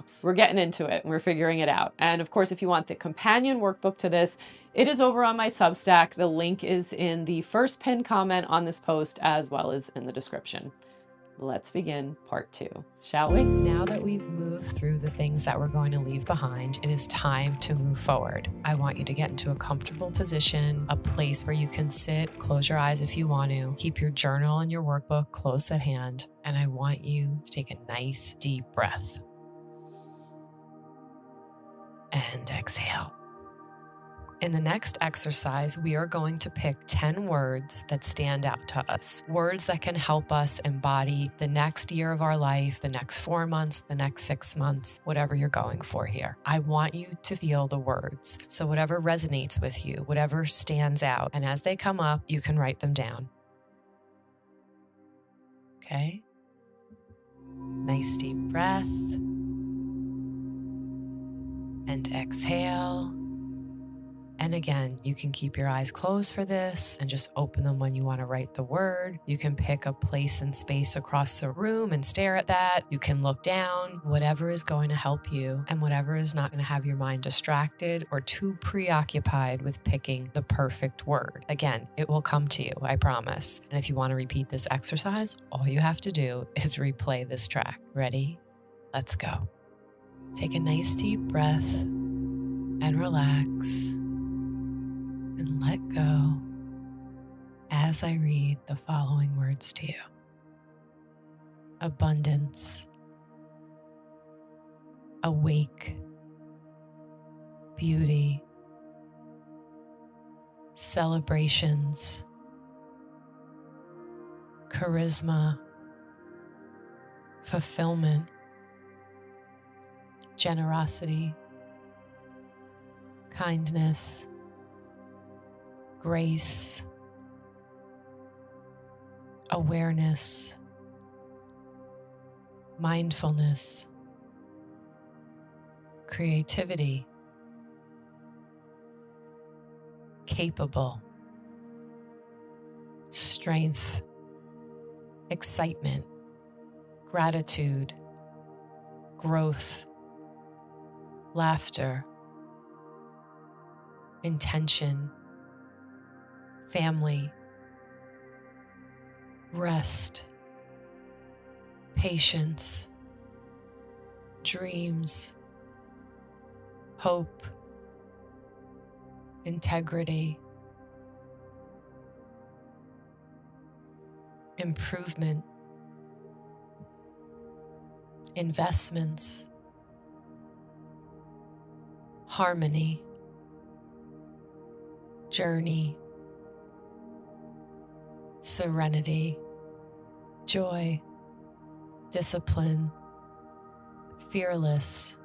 steps. We're getting into it and we're figuring it out. And of course, if you want the companion workbook to this, it is over on my Substack. The link is in the first pinned comment on this post as well as in the description. Let's begin part 2, shall we? Now that we've moved through the things that we're going to leave behind, it is time to move forward. I want you to get into a comfortable position, a place where you can sit, close your eyes if you want to, keep your journal and your workbook close at hand, and I want you to take a nice deep breath. And exhale. In the next exercise, we are going to pick 10 words that stand out to us. Words that can help us embody the next year of our life, the next 4 months, the next 6 months, whatever you're going for here. I want you to feel the words. So whatever resonates with you, whatever stands out, and as they come up, you can write them down. Okay? Nice deep breath. And exhale. And again, you can keep your eyes closed for this and just open them when you want to write the word. You can pick a place and space across the room and stare at that. You can look down, whatever is going to help you and whatever is not going to have your mind distracted or too preoccupied with picking the perfect word. Again, it will come to you, I promise. And if you want to repeat this exercise, all you have to do is replay this track. Ready? Let's go. Take a nice deep breath and relax. And let go as I read the following words to you. Abundance, awake, beauty, celebrations, charisma, fulfillment, generosity, kindness, grace, awareness, mindfulness, creativity, capable, strength, excitement, gratitude, growth, laughter, intention, family, rest, patience, dreams, hope, integrity, improvement, investments, harmony, journey, serenity, joy, discipline, fearless,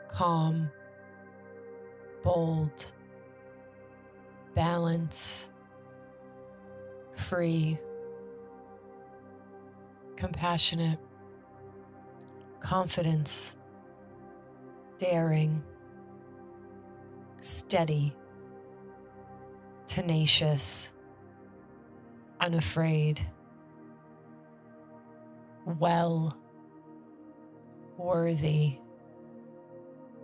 calm, bold, balance, free, compassionate, confidence, daring, steady, tenacious, unafraid, well, worthy,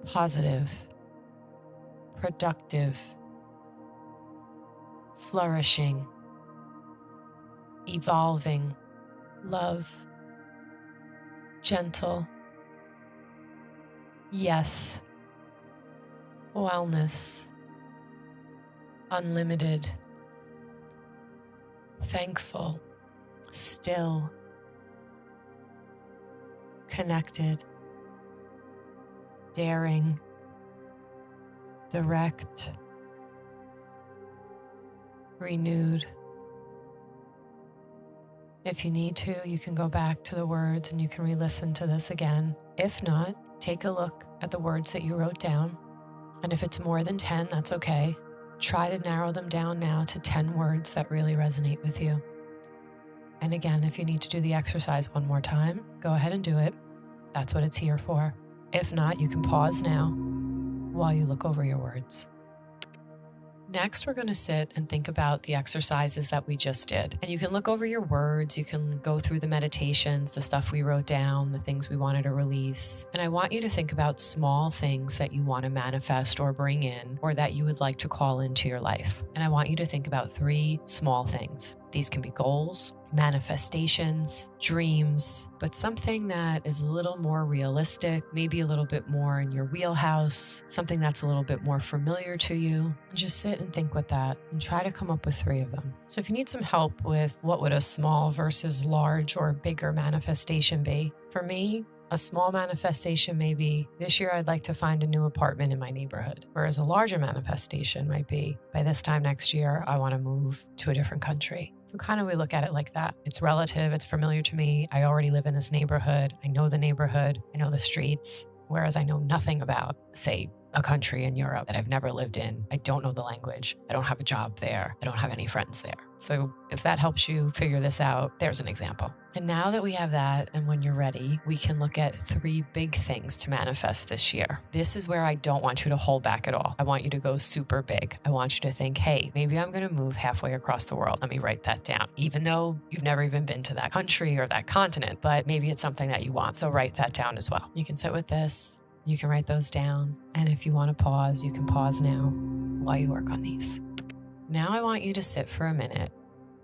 positive, productive, flourishing, evolving, love, gentle, yes, wellness, unlimited, thankful, still, connected, daring, direct, renewed. If you need to, you can go back to the words and you can re-listen to this again. If not, take a look at the words that you wrote down. And if it's more than 10, that's okay. Try to narrow them down now to 10 words that really resonate with you. And again, if you need to do the exercise one more time, go ahead and do it. That's what it's here for. If not, you can pause now while you look over your words. Next, we're going to sit and think about the exercises that we just did. And you can look over your words, you can go through the meditations, the stuff we wrote down, the things we wanted to release. And I want you to think about small things that you want to manifest or bring in, or that you would like to call into your life. And I want you to think about 3 small things. These can be goals, manifestations, dreams, but something that is a little more realistic, maybe a little bit more in your wheelhouse, something that's a little bit more familiar to you. And just sit and think with that and try to come up with 3 of them. So if you need some help with what would a small versus large or bigger manifestation be, for me, a small manifestation may be, this year I'd like to find a new apartment in my neighborhood. Whereas a larger manifestation might be, by this time next year, I want to move to a different country. So kind of we look at it like that. It's relative, it's familiar to me. I already live in this neighborhood. I know the neighborhood. I know the streets. Whereas I know nothing about, say, a country in Europe that I've never lived in. I don't know the language. I don't have a job there. I don't have any friends there. So if that helps you figure this out, there's an example. And now that we have that, and when you're ready, we can look at 3 big things to manifest this year. This is where I don't want you to hold back at all. I want you to go super big. I want you to think, hey, maybe I'm going to move halfway across the world. Let me write that down. Even though you've never even been to that country or that continent, but maybe it's something that you want. So write that down as well. You can sit with this. You can write those down. And if you want to pause, you can pause now while you work on these. Now I want you to sit for a minute,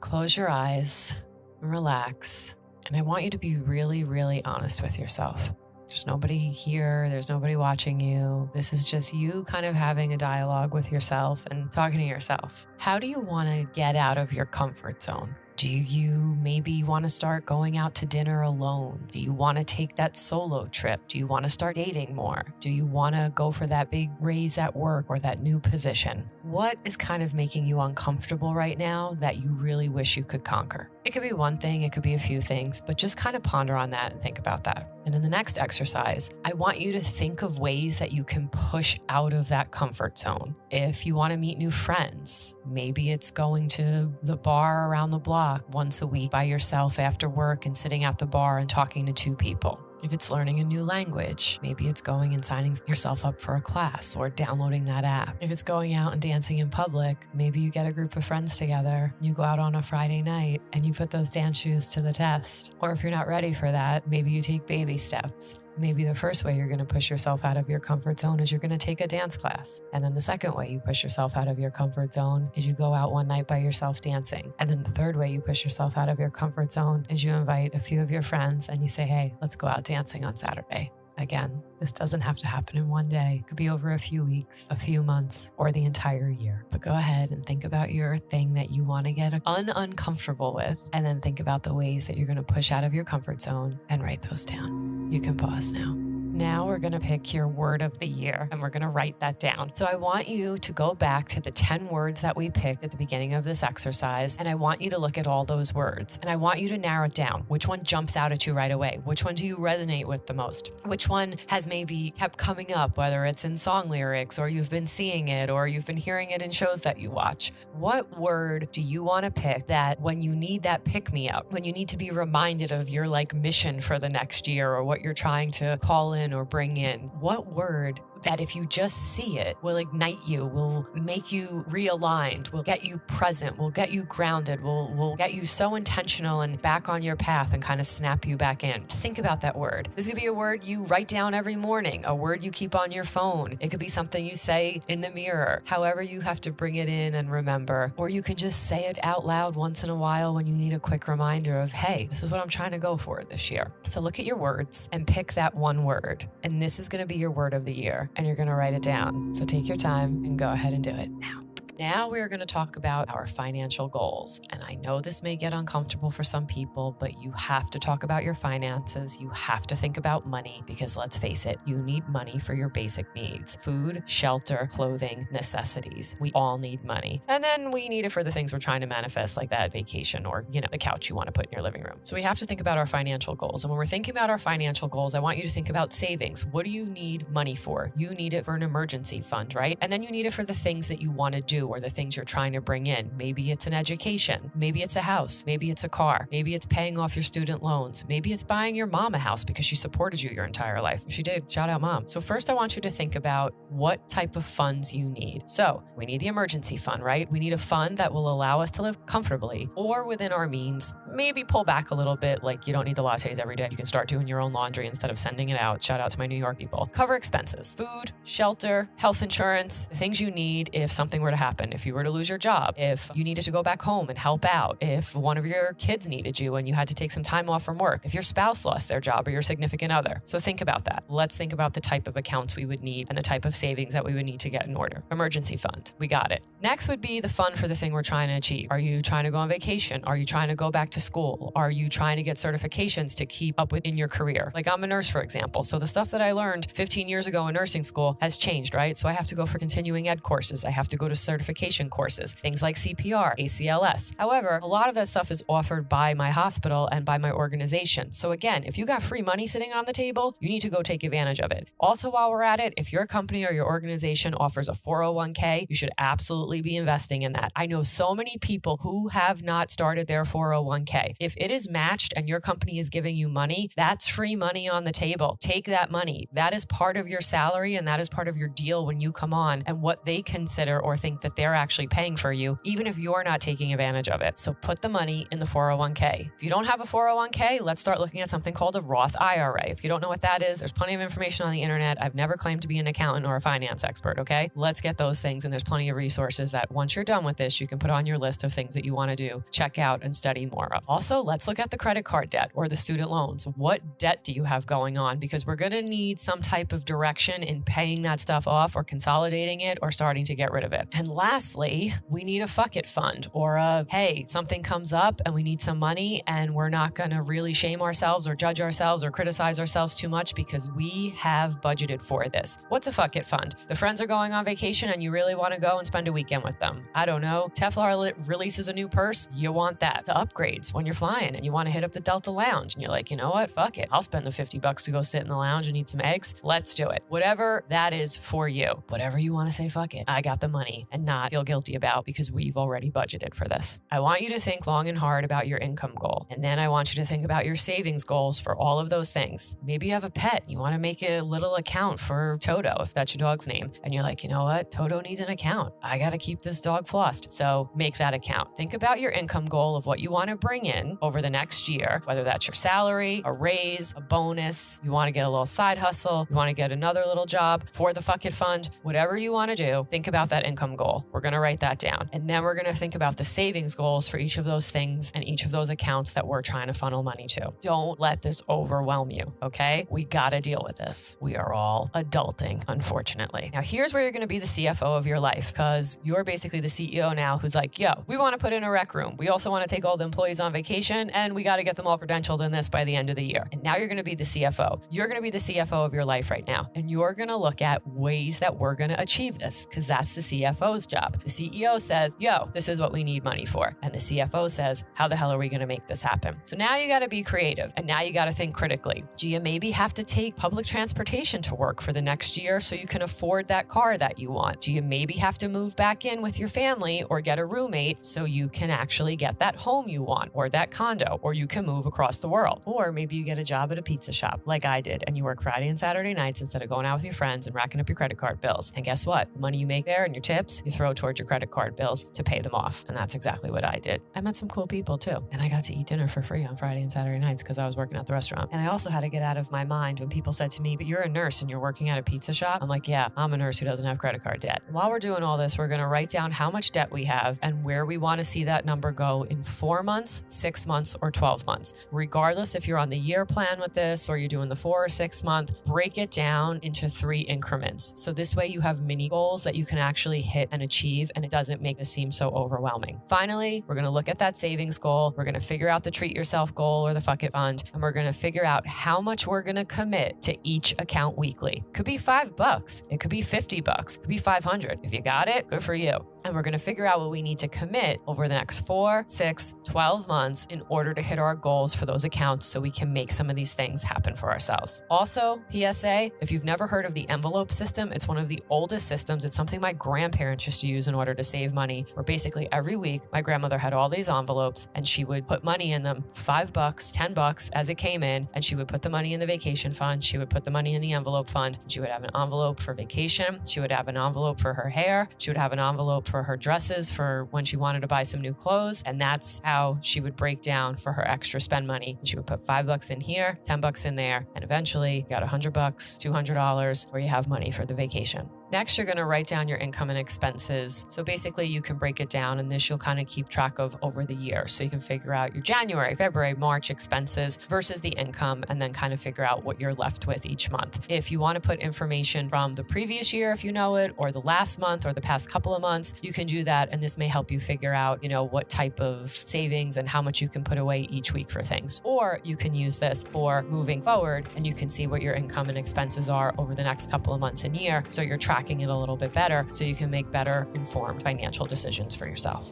close your eyes, and relax. And I want you to be really, really honest with yourself. There's nobody here. There's nobody watching you. This is just you kind of having a dialogue with yourself and talking to yourself. How do you want to get out of your comfort zone? Do you maybe want to start going out to dinner alone? Do you want to take that solo trip? Do you want to start dating more? Do you want to go for that big raise at work or that new position? What is kind of making you uncomfortable right now that you really wish you could conquer? It could be one thing, it could be a few things, but just kind of ponder on that and think about that. And in the next exercise, I want you to think of ways that you can push out of that comfort zone. If you want to meet new friends, maybe it's going to the bar around the block once a week by yourself after work and sitting at the bar and talking to 2 people. If it's learning a new language, maybe it's going and signing yourself up for a class or downloading that app. If it's going out and dancing in public, maybe you get a group of friends together, you go out on a Friday night and you put those dance shoes to the test. Or if you're not ready for that, maybe you take baby steps. Maybe the first way you're going to push yourself out of your comfort zone is you're going to take a dance class. And then the second way you push yourself out of your comfort zone is you go out one night by yourself dancing. And then the third way you push yourself out of your comfort zone is you invite a few of your friends and you say, hey, let's go out dancing on Saturday. Again, this doesn't have to happen in one day. It could be over a few weeks, a few months, or the entire year. But go ahead and think about your thing that you want to get uncomfortable with, and then think about the ways that you're going to push out of your comfort zone and write those down. You can pause now. Now we're going to pick your word of the year and we're going to write that down. So I want you to go back to the 10 words that we picked at the beginning of this exercise. And I want you to look at all those words and I want you to narrow it down. Which one jumps out at you right away? Which one do you resonate with the most? Which one has maybe kept coming up, whether it's in song lyrics or you've been seeing it or you've been hearing it in shows that you watch? What word do you want to pick that when you need that pick me up, when you need to be reminded of your mission for the next year or what you're trying to call in or bring in? What word that if you just see it will ignite you, will make you realigned, will get you present, will get you grounded, will get you so intentional and back on your path and kind of snap you back in? Think about that word. This could be a word you write down every morning, a word you keep on your phone. It could be something you say in the mirror, however you have to bring it in and remember. Or you can just say it out loud once in a while when you need a quick reminder of, hey, this is what I'm trying to go for this year. So look at your words and pick that one word. And this is going to be your word of the year. And you're going to write it down. So take your time and go ahead and do it now. Now we're going to talk about our financial goals. And I know this may get uncomfortable for some people, but you have to talk about your finances. You have to think about money because let's face it, you need money for your basic needs: food, shelter, clothing, necessities. We all need money. And then we need it for the things we're trying to manifest, like that vacation or, the couch you want to put in your living room. So we have to think about our financial goals. And when we're thinking about our financial goals, I want you to think about savings. What do you need money for? You need it for an emergency fund, right? And then you need it for the things that you want to do or the things you're trying to bring in. Maybe it's an education. Maybe it's a house. Maybe it's a car. Maybe it's paying off your student loans. Maybe it's buying your mom a house because she supported you your entire life. She did. Shout out, mom. So first I want you to think about what type of funds you need. So we need the emergency fund, right? We need a fund that will allow us to live comfortably or within our means. Maybe pull back a little bit. Like, you don't need the lattes every day. You can start doing your own laundry instead of sending it out. Shout out to my New York people. Cover expenses, food, shelter, health insurance, the things you need if something were to happen. If you were to lose your job, if you needed to go back home and help out, if one of your kids needed you and you had to take some time off from work, if your spouse lost their job or your significant other. So think about that. Let's think about the type of accounts we would need and the type of savings that we would need to get in order. Emergency fund. We got it. Next would be the fund for the thing we're trying to achieve. Are you trying to go on vacation? Are you trying to go back to school? Are you trying to get certifications to keep up with in your career? Like, I'm a nurse, for example. So the stuff that I learned 15 years ago in nursing school has changed, right? So I have to go for continuing ed courses. I have to go to certification courses, things like CPR, ACLS. However, a lot of that stuff is offered by my hospital and by my organization. So again, if you got free money sitting on the table, you need to go take advantage of it. Also, while we're at it, if your company or your organization offers a 401k, you should absolutely be investing in that. I know so many people who have not started their 401k. If it is matched and your company is giving you money, that's free money on the table. Take that money. That is part of your salary and that is part of your deal when you come on and what they consider or think that they're actually paying for you, even if you're not taking advantage of it. So put the money in the 401k. If you don't have a 401k, let's start looking at something called a Roth IRA. If you don't know what that is, there's plenty of information on the internet. I've never claimed to be an accountant or a finance expert, okay? Let's get those things, and there's plenty of resources that once you're done with this, you can put on your list of things that you want to do, check out, and study more of. Also, let's look at the credit card debt or the student loans. What debt do you have going on? Because we're going to need some type of direction in paying that stuff off or consolidating it or starting to get rid of it. And lastly, we need a fuck it fund or a, hey, something comes up and we need some money and we're not going to really shame ourselves or judge ourselves or criticize ourselves too much because we have budgeted for this. What's a fuck it fund? The friends are going on vacation and you really want to go and spend a weekend with them. I don't know. Teflar releases a new purse. You want that. The upgrades when you're flying and you want to hit up the Delta Lounge and you're like, you know what? Fuck it. I'll spend the $50 to go sit in the lounge and eat some eggs. Let's do it. Whatever that is for you. Whatever you want to say, fuck it. I got the money and not feel guilty about because we've already budgeted for this. I want you to think long and hard about your income goal. And then I want you to think about your savings goals for all of those things. Maybe you have a pet. You want to make a little account for Toto, if that's your dog's name. And you're like, you know what? Toto needs an account. I got to keep this dog flossed. So make that account. Think about your income goal of what you want to bring in over the next year, whether that's your salary, a raise, a bonus, you want to get a little side hustle, you want to get another little job for the fuck it fund, whatever you want to do, think about that income goal. We're going to write that down. And then we're going to think about the savings goals for each of those things and each of those accounts that we're trying to funnel money to. Don't let this overwhelm you, okay? We got to deal with this. We are all adulting, unfortunately. Now, here's where you're going to be the CFO of your life because you're basically the CEO now who's like, yo, we want to put in a rec room. We also want to take all the employees on vacation and we got to get them all credentialed in this by the end of the year. And now you're going to be the CFO. You're going to be the CFO of your life right now. And you're going to look at ways that we're going to achieve this because that's the CFO's job. The CEO says, yo, this is what we need money for. And the CFO says, how the hell are we going to make this happen? So now you got to be creative and now you got to think critically. Do you maybe have to take public transportation to work for the next year so you can afford that car that you want? Do you maybe have to move back in with your family or get a roommate so you can actually get that home you want or that condo or you can move across the world? Or maybe you get a job at a pizza shop like I did and you work Friday and Saturday nights instead of going out with your friends and racking up your credit card bills. And guess what? The money you make there and your tips, you throw towards your credit card bills to pay them off. And that's exactly what I did. I met some cool people too. And I got to eat dinner for free on Friday and Saturday nights because I was working at the restaurant. And I also had to get out of my mind when people said to me, but you're a nurse and you're working at a pizza shop. I'm like, yeah, I'm a nurse who doesn't have credit card debt. While we're doing all this, we're going to write down how much debt we have and where we want to see that number go in 4 months, 6 months, or 12 months. Regardless if you're on the year plan with this or you're doing the 4 or 6 month, break it down into 3 increments. So this way you have mini goals that you can actually hit and achieve and it doesn't make it seem so overwhelming. Finally, we're going to look at that savings goal. We're going to figure out the treat yourself goal or the fuck it fund. And we're going to figure out how much we're going to commit to each account weekly. Could be $5. It could be $50. It could be $500. If you got it, good for you. And we're going to figure out what we need to commit over the next 4, 6, 12 months in order to hit our goals for those accounts so we can make some of these things happen for ourselves. Also, PSA, if you've never heard of the envelope system, it's one of the oldest systems. It's something my grandparents used to use in order to save money, where basically every week my grandmother had all these envelopes and she would put money in them, $5, $10 as it came in, and she would put the money in the vacation fund. She would put the money in the envelope fund. She would have an envelope for vacation. She would have an envelope for her hair. She would have an envelope for her dresses for when she wanted to buy some new clothes. And that's how she would break down for her extra spend money. And she would put $5 in here, $10 in there, and eventually you got $100, $200 where you have money for the vacation. Next, you're going to write down your income and expenses. So basically you can break it down, and this you'll kind of keep track of over the year. So you can figure out your January, February, March expenses versus the income, and then kind of figure out what you're left with each month. If you want to put information from the previous year, if you know it, or the last month or the past couple of months, you can do that. And this may help you figure out, what type of savings and how much you can put away each week for things. Or you can use this for moving forward, and you can see what your income and expenses are over the next couple of months and year. So you're tracking it a little bit better so you can make better informed financial decisions for yourself.